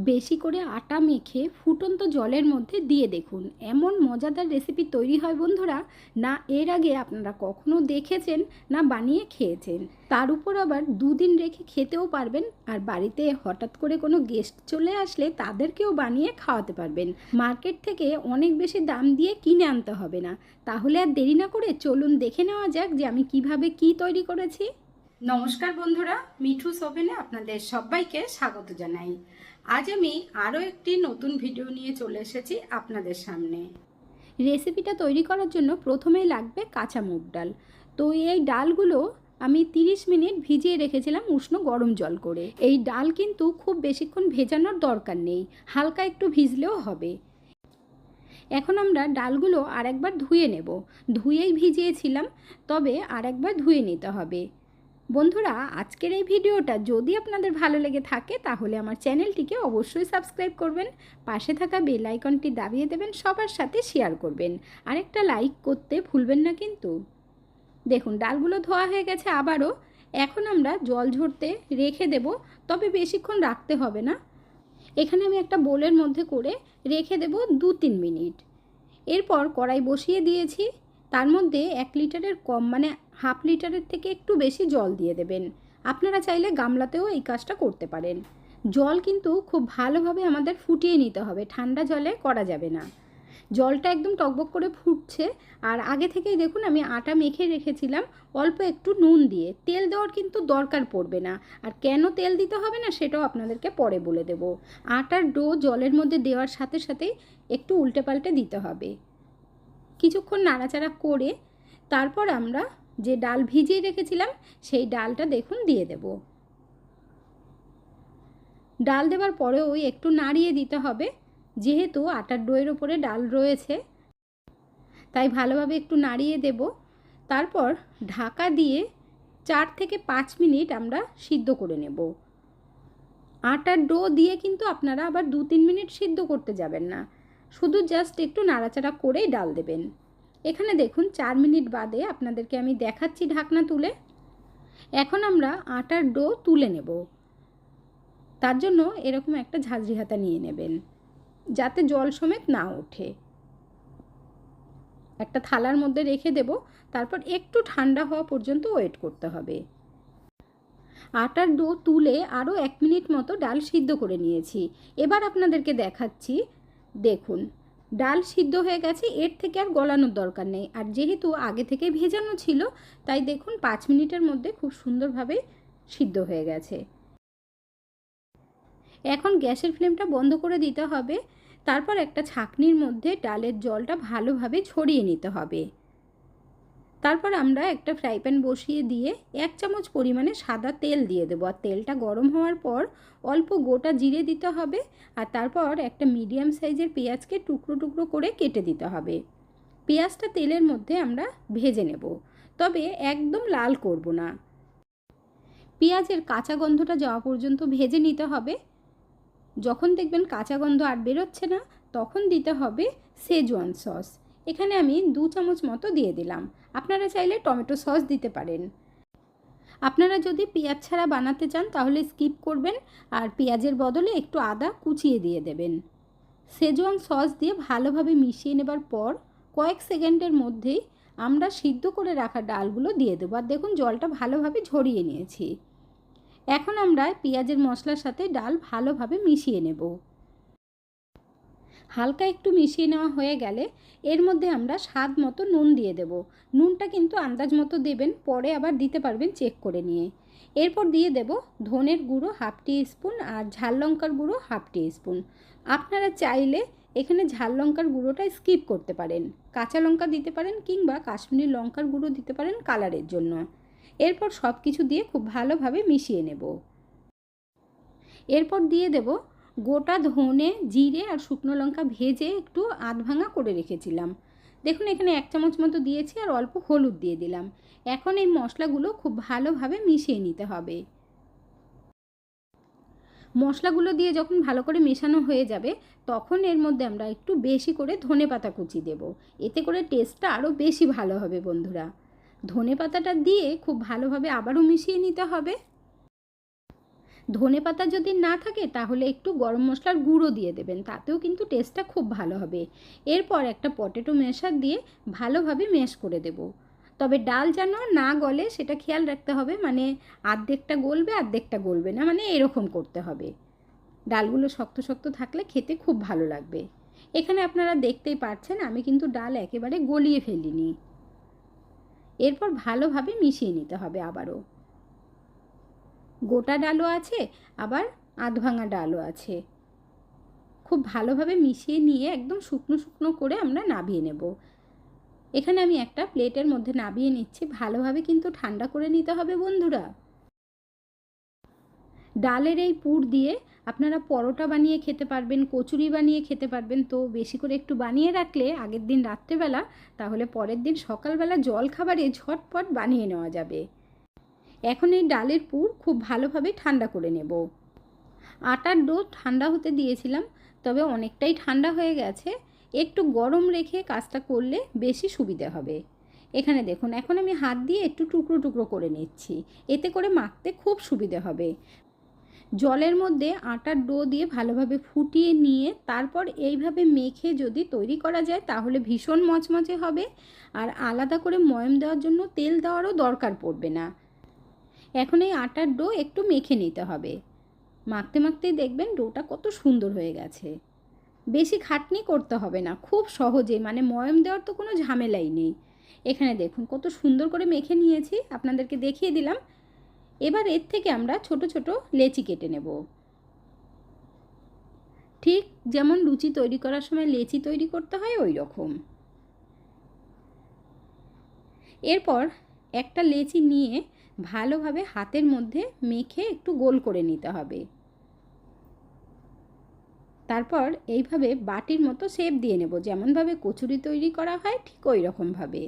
বেশি করে আটা মেখে ফুটন্ত জলের মধ্যে দিয়ে দেখুন, এমন মজাদার রেসিপি তৈরি হয় বন্ধুরা, না এর আগে আপনারা কখনো দেখেছেন না বানিয়ে খেয়েছেন। তার উপর আবার দুদিন রেখে খেতেও পারবেন, আর বাড়িতে হঠাৎ করে কোনো গেস্ট চলে আসলে তাদেরকেও বানিয়ে খাওয়াতে পারবেন। মার্কেট থেকে অনেক বেশি দাম দিয়ে কিনে আনতে হবে না। তাহলে আর দেরি না করে চলুন দেখে নেওয়া যাক যে আমি কিভাবে কি তৈরি করেছি। নমস্কার বন্ধুরা, মিঠুস ওভেনে আপনাদের সবাইকে স্বাগত জানাই। আজ আমি আরও একটি নতুন ভিডিও নিয়ে চলে এসেছি আপনাদের সামনে। রেসিপিটা তৈরি করার জন্য প্রথমেই লাগবে কাঁচা মুগ ডাল। তো এই ডালগুলো আমি 30 মিনিট ভিজিয়ে রেখেছিলাম উষ্ণ গরম জল করে। এই ডাল কিন্তু খুব বেশিক্ষণ ভেজানোর দরকার নেই, হালকা একটু ভিজলেও হবে। এখন আমরা ডালগুলো আরেকবার ধুয়ে নেব। ধুয়েই ভিজিয়েছিলাম, তবে আরেকবার ধুয়ে নিতে হবে। বন্ধুরা, আজকের এই ভিডিওটা যদি আপনাদের ভালো লেগে থাকে তাহলে আমার চ্যানেলটিকে অবশ্যই সাবস্ক্রাইব করবেন, পাশে থাকা বেল আইকনটি দাবিয়ে দেবেন, সবার সাথে শেয়ার করবেন, আর একটা লাইক করতে ভুলবেন না কিন্তু। দেখুন ডালগুলো ধোয়া হয়ে গেছে আবারও। এখন আমরা জল ঝরতে রেখে দেব, তবে বেশিক্ষণ রাখতে হবে না। এখানে আমি একটা বোলের মধ্যে করে রেখে দেব 2-3 মিনিট। এরপর কড়াই বসিয়ে দিয়েছি, তার মধ্যে 1 লিটারের কম মানে হাফ লিটারের থেকে একটু বেশি জল দিয়ে দেবেন। আপনারা চাইলে গামলাতেও এই কাজটা করতে পারেন। জল কিন্তু খুব ভালোভাবে আমাদের ফুটিয়ে নিতে হবে, ঠান্ডা জলে করা যাবে না। জলটা একদম টকবক করে ফুটছে, আর আগে থেকেই দেখুন আমি আটা মেখে রেখেছিলাম অল্প একটু নুন দিয়ে। তেল দেওয়ার কিন্তু দরকার পড়বে না, আর কেন তেল দিতে হবে না সেটাও আপনাদেরকে পরে বলে দেব। আটার ডো জলের মধ্যে দেওয়ার সাথে সাথেই একটু উল্টে পাল্টে দিতে হবে। কিছুক্ষণ নাড়াচাড়া করে তারপর আমরা যে ডাল ভিজিয়ে রেখেছিলাম সেই ডালটা দেখুন দিয়ে দেব। ডাল দেওয়ার পরে ওই একটু নাড়িয়ে দিতে হবে, যেহেতু আটার ডোয়ের ওপরে ডাল রয়েছে তাই ভালোভাবে একটু নাড়িয়ে দেব। তারপর ঢাকা দিয়ে 4 থেকে 5 মিনিট আমরা সিদ্ধ করে নেব। আটার ডো দিয়ে কিন্তু আপনারা আবার 2-3 মিনিট সিদ্ধ করতে যাবেন না, শুধু জাস্ট একটু নাড়াচাড়া করেই ডাল দেবেন। এখানে দেখুন 4 মিনিট বাদে আপনাদেরকে আমি দেখাচ্ছি ঢাকনা তুলে। এখন আমরা আটার ডো তুলে নেব। তার জন্য এরকম একটা ঝাঁঝরি হাতা নিয়ে নেবেন, যাতে জল সমেত না ওঠে। একটা থালার মধ্যে রেখে দেব, তারপর একটু ঠান্ডা হওয়া পর্যন্ত ওয়েট করতে হবে। আটার ডো তুলে আরও 1 মিনিট মতো ডাল সিদ্ধ করে নিয়েছি। এবার আপনাদেরকে দেখাচ্ছি। দেখুন ডাল সিদ্ধ হয়ে গেছে, এর থেকে আর গলানোর দরকার নেই। আর যেহেতু আগে থেকে ভেজানো ছিল তাই দেখুন 5 মিনিটের মধ্যে খুব সুন্দরভাবে সিদ্ধ হয়ে গেছে। এখন গ্যাসের ফ্লেমটা বন্ধ করে দিতে হবে। তারপর একটা ছাঁকনির মধ্যে ডালের জলটা ভালোভাবে ছড়িয়ে নিতে হবে। তারপর আমরা একটা ফ্রাই প্যান বসিয়ে দিয়ে 1 চামচ পরিমাণে সাদা তেল দিয়ে দেবো। আর তেলটা গরম হওয়ার পর অল্প গোটা জিরে দিতে হবে, আর তারপর একটা মিডিয়াম সাইজের পেঁয়াজকে টুকরো টুকরো করে কেটে দিতে হবে। পেঁয়াজটা তেলের মধ্যে আমরা ভেজে নেব, তবে একদম লাল করব না। পেঁয়াজের কাঁচা গন্ধটা যাওয়া পর্যন্ত ভেজে নিতে হবে। যখন দেখবেন কাঁচা গন্ধ আর বেরোচ্ছে না, তখন দিতে হবে শেজওয়ান সস। এখানে আমি 2 চামচ মতো দিয়ে দিলাম। আপনারা চাইলে টমেটো সস দিতে পারেন। আপনারা যদি পেঁয়াজ ছাড়া বানাতে চান তাহলে স্কিপ করবেন, আর পেঁয়াজের বদলে একটু আদা কুচিয়ে দিয়ে দেবেন। শেজওয়ান সস দিয়ে ভালোভাবে মিশিয়ে নেবার পর কয়েক সেকেন্ডের মধ্যেই আমরা সিদ্ধ করে রাখা ডালগুলো দিয়ে দেবো। আর দেখুন জলটা ভালোভাবে ঝরিয়ে নিয়েছি। এখন আমরা পেঁয়াজের মশলার সাথে ডাল ভালোভাবে মিশিয়ে নেব। হালকা একটু মিশিয়ে নেওয়া হয়ে গেলে এর মধ্যে আমরা স্বাদ মতো নুন দিয়ে দেব। নুনটা কিন্তু আন্দাজ মতো দেবেন, পরে আবার দিতে পারবেন চেক করে নিয়ে। এরপর দিয়ে দেব ধনের গুঁড়ো 1/2 টিস্পুন আর ঝাল লঙ্কার গুঁড়ো 1/2 টিস্পুন। আপনারা চাইলে এখানে ঝাল লঙ্কার গুঁড়োটা স্কিপ করতে পারেন, কাঁচা লঙ্কা দিতে পারেন, কিংবা কাশ্মীরি লঙ্কার গুঁড়ো দিতে পারেন কালারের জন্য। এরপর সব কিছু দিয়ে খুব ভালোভাবে মিশিয়ে নেব। এরপর দিয়ে দেব গোটা ধনে, জিরে আর শুকনো লঙ্কা ভেজে একটু আধ ভাঙা করে রেখেছিলাম। দেখুন এখানে 1 চামচ মতো দিয়েছি, আর অল্প হলুদ দিয়ে দিলাম। এখন এই মশলাগুলো খুব ভালোভাবে মিশিয়ে নিতে হবে। মশলাগুলো দিয়ে যখন ভালো করে মেশানো হয়ে যাবে তখন এর মধ্যে আমরা একটু বেশি করে ধনেপাতা কুচি দেব। এতে করে টেস্টটা আরও বেশি ভালো হবে বন্ধুরা। ধনেপাতাটা দিয়ে খুব ভালোভাবে আবারও মিশিয়ে নিতে হবে। ধনেপাতা যদি না থাকে তাহলে একটু গরম মশলার গুঁড়ো দিয়ে দেবেন, তাতেও কিন্তু টেস্টটা খুব ভালো হবে। এরপর একটা পটেটো ম্যাশার দিয়ে ভালোভাবে ম্যাশ করে দেব। তবে ডাল যেন না গলে সেটা খেয়াল রাখতে হবে, মানে আর্ধেকটা গলবে আর্ধেকটা গলবে না, মানে এরকম করতে হবে। ডালগুলো শক্ত শক্ত থাকলে খেতে খুব ভালো লাগবে। এখানে আপনারা দেখতেই পাচ্ছেন আমি কিন্তু ডাল একেবারে গলিয়ে ফেলিনি। এরপর ভালোভাবে মিশিয়ে নিতে হবে আবারও। গোটা ডালও আছে, আবার আধ ভাঙা ডালও আছে। খুব ভালোভাবে মিশিয়ে নিয়ে একদম শুকনো শুকনো করে আমরা নাবিয়ে নেব। এখানে আমি একটা প্লেটের মধ্যে নাবিয়ে নিচ্ছি। ভালোভাবে কিন্তু ঠান্ডা করে নিতে হবে বন্ধুরা। ডালের এই পুর দিয়ে আপনারা পরোটা বানিয়ে খেতে পারবেন, কচুরি বানিয়ে খেতে পারবেন। তো বেশি করে একটু বানিয়ে রাখলে আগের দিন রাত্রেবেলা, তাহলে পরের দিন সকালবেলা জলখাবারে ঝটপট বানিয়ে নেওয়া যাবে। এখন এই ডালের পুর খুব ভালোভাবে ঠান্ডা করে নেব। আটার ডো ঠান্ডা হতে দিয়েছিলাম, তবে অনেকটাই ঠান্ডা হয়ে গেছে। একটু গরম রেখে কাজটা করলে বেশি সুবিধে হবে। এখানে দেখুন এখন আমি হাত দিয়ে একটু টুকরো টুকরো করে নিচ্ছি, এতে করে মাখতে খুব সুবিধে হবে। জলের মধ্যে আটার ডো দিয়ে ভালোভাবে ফুটিয়ে নিয়ে তারপর এইভাবে মেখে যদি তৈরি করা যায় তাহলে ভীষণ মচমচে হবে, আর আলাদা করে ময়ম দেওয়ার জন্য তেল দেওয়ারও দরকার পড়বে না। এখন এই আটার ডো একটু মেখে নিতে হবে। মাখতে মাখতেই দেখবেন ডোটা কত সুন্দর হয়ে গেছে। বেশি খাটনি করতে হবে না, খুব সহজে, মানে ময়ম দেওয়ার তো কোনো ঝামেলাই নেই। এখানে দেখুন কত সুন্দর করে মেখে নিয়েছি, আপনাদেরকে দেখিয়ে দিলাম। এবার এর থেকে আমরা ছোট ছোট লেচি কেটে নেব। ঠিক যেমন লুচি তৈরি করার সময় লেচি তৈরি করতে হয় ওই রকম। এরপর একটা লেচি নিয়ে ভালোভাবে হাতের মধ্যে মেখে একটু গোল করে নিতে হবে। তারপর এইভাবে বাটির মতো শেপ দিয়ে নেব, যেমনভাবে কচুরি তৈরি করা হয় ঠিক ওই রকমভাবে।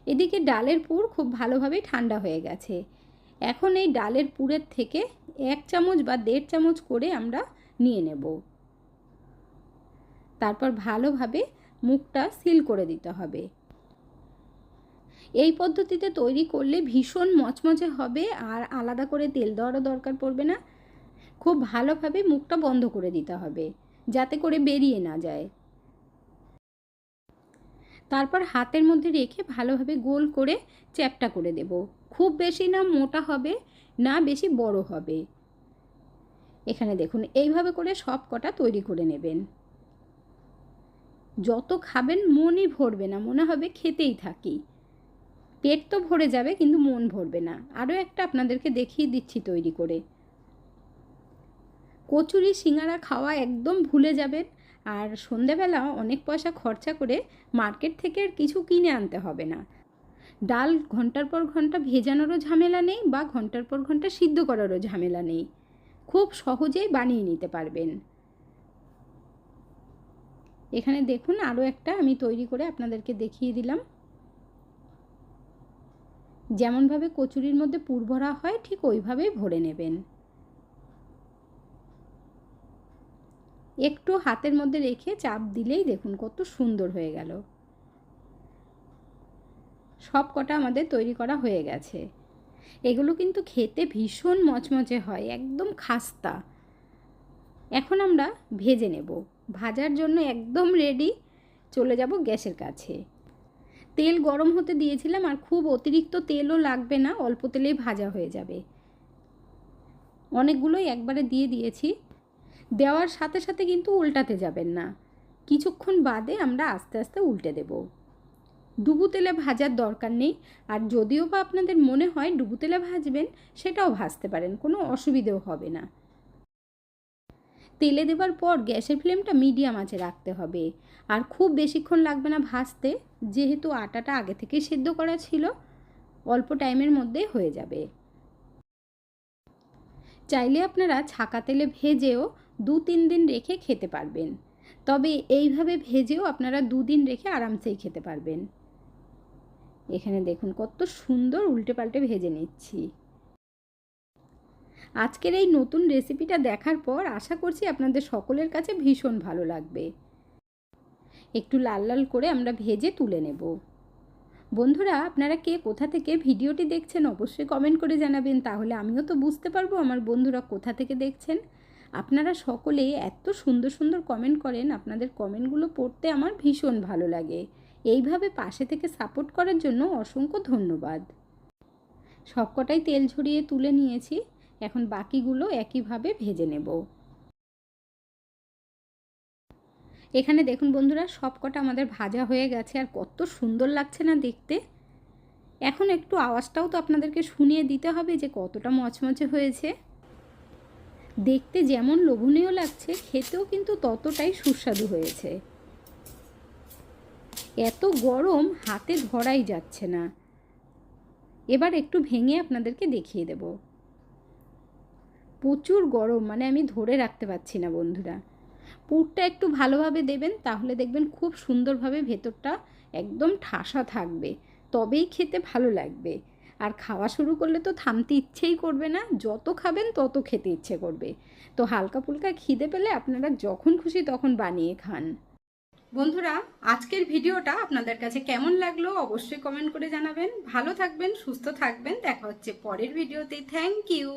এদিকে ডালের পুর খুব ভালোভাবে ঠান্ডা হয়ে গেছে। এখন এই ডালের পুরের থেকে 1 চামচ বা 1.5 চামচ করে আমরা নিয়ে নেব। তারপর ভালোভাবে মুখটা সিল করে দিতে হবে। এই পদ্ধতিতে তৈরি করলে ভীষণ মচমচে হবে, আর আলাদা করে তেল দেওয়ারও দরকার পড়বে না। খুব ভালোভাবে মুখটা বন্ধ করে দিতে হবে যাতে করে বেরিয়ে না যায়। তারপর হাতের মধ্যে রেখে ভালোভাবে গোল করে চ্যাপ্টা করে দেব। খুব বেশি না মোটা হবে, না বেশি বড় হবে। এখানে দেখুন এইভাবে করে সব কটা তৈরি করে নেবেন। যত খাবেন মনই ভরবে না, মনে হবে খেতেই থাকি। পেট তো ভরে যাবে কিন্তু মন ভরবে না। আরও একটা আপনাদেরকে দেখিয়ে দিচ্ছি তৈরি করে। কচুরি সিঙ্গারা খাওয়া একদম ভুলে যাবেন, আর সন্ধেবেলা অনেক পয়সা খরচা করে মার্কেট থেকে আর কিছু কিনে আনতে হবে না। ডাল ঘন্টার পর ঘন্টা ভেজানোরও ঝামেলা নেই, বা ঘন্টার পর ঘন্টা সিদ্ধ করারও ঝামেলা নেই। খুব সহজেই বানিয়ে নিতে পারবেন। এখানে দেখুন আরও একটা আমি তৈরি করে আপনাদেরকে দেখিয়ে দিলাম। যেমনভাবে কচুরির মধ্যে পুর ভরা হয় ঠিক ওইভাবেই ভরে নেবেন। একটু হাতের মধ্যে রেখে চাপ দিলেই দেখুন কত সুন্দর হয়ে গেল। সব কটা আমাদের তৈরি করা হয়ে গেছে। এগুলো কিন্তু খেতে ভীষণ মচমচে হয়, একদম খাস্তা। এখন আমরা ভেজে নেব। ভাজার জন্য একদম রেডি। চলে যাব গ্যাসের কাছে। তেল গরম হতে দিয়েছিলাম, আর খুব অতিরিক্ত তেলও লাগবে না, অল্প তেলেই ভাজা হয়ে যাবে। অনেকগুলোই একবারে দিয়ে দিয়েছি। দেওয়ার সাথে সাথে কিন্তু উল্টাতে যাবেন না, কিছুক্ষণ বাদে আমরা আস্তে আস্তে উল্টে দেব। ডুবু তেলে ভাজার দরকার নেই, আর যদিও বা আপনাদের মনে হয় ডুবু তেলে ভাজবেন সেটাও ভাজতে পারেন, কোনো অসুবিধেও হবে না। তেলে দেওয়ার পর গ্যাসের ফ্লেমটা মিডিয়াম আঁচে রাখতে হবে, আর খুব বেশিক্ষণ লাগবে না ভাজতে, যেহেতু আটাটা আগে থেকেই সেদ্ধ করা ছিল, অল্প টাইমের মধ্যে হয়ে যাবে। চাইলে আপনারা ছাকা তেলে ভেজেও 2-3 দিন রেখে খেতে পারবেন, তবে এইভাবে ভেজেও আপনারা 2 দিন রেখে আরামসেই খেতে পারবেন। এখানে দেখুন কত সুন্দর উল্টে পাল্টে ভেজে নিচ্ছি। আজকের এই নতুন রেসিপিটা দেখার পর আশা করছি আপনাদের সকলের কাছে ভীষণ ভালো লাগবে। একটু লাল লাল করে আমরা ভেজে তুলে নেব। বন্ধুরা, আপনারা কে কোথা থেকে ভিডিওটি দেখছেন অবশ্যই কমেন্ট করে জানাবেন, তাহলে আমিও তো বুঝতে পারবো আমার বন্ধুরা কোথা থেকে দেখছেন। আপনারা সকলে এত সুন্দর সুন্দর কমেন্ট করেন, আপনাদের কমেন্টগুলো পড়তে আমার ভীষণ ভালো লাগে। এইভাবে পাশে থেকে সাপোর্ট করার জন্য অসংখ্য ধন্যবাদ। সবকটাই তেল ঝরিয়ে তুলে নিয়েছি, এখন বাকিগুলো একইভাবে ভেজে নেব। এখানে দেখুন বন্ধুরা, সবকটা আমাদের ভাজা হয়ে গেছে, আর কত সুন্দর লাগছে না দেখতে। এখন একটু আওয়াজটাও তো আপনাদেরকে শুনিয়ে দিতে হবে যে কতটা মচমচে হয়েছে। দেখতে যেমন লোভনীয় লাগছে, খেতেও কিন্তু ততটাই সুস্বাদু হয়েছে। এত গরম হাতে ধরাই যাচ্ছে না। এবার একটু ভেঙে আপনাদেরকে দেখিয়ে দেব। প্রচুর গরম, মানে আমি ধরে রাখতে পারছি না বন্ধুরা। পুরটা একটু ভালোভাবে দেবেন, তাহলে দেখবেন খুব সুন্দরভাবে ভেতরটা একদম ঠাসা থাকবে, তবেই খেতে ভালো লাগবে। আর খাওয়া শুরু করলে তো থামতে ইচ্ছেই করবে না, যত খাবেন তত খেতে ইচ্ছে করবে। তো হালকা ফুলকা খিদে পেলে আপনারা যখন খুশি তখন বানিয়ে খান। বন্ধুরা, আজকের ভিডিওটা আপনাদের কাছে কেমন লাগলো অবশ্যই কমেন্ট করে জানাবেন। ভালো থাকবেন, সুস্থ থাকবেন, দেখা হচ্ছে পরের ভিডিওতে। Thank you.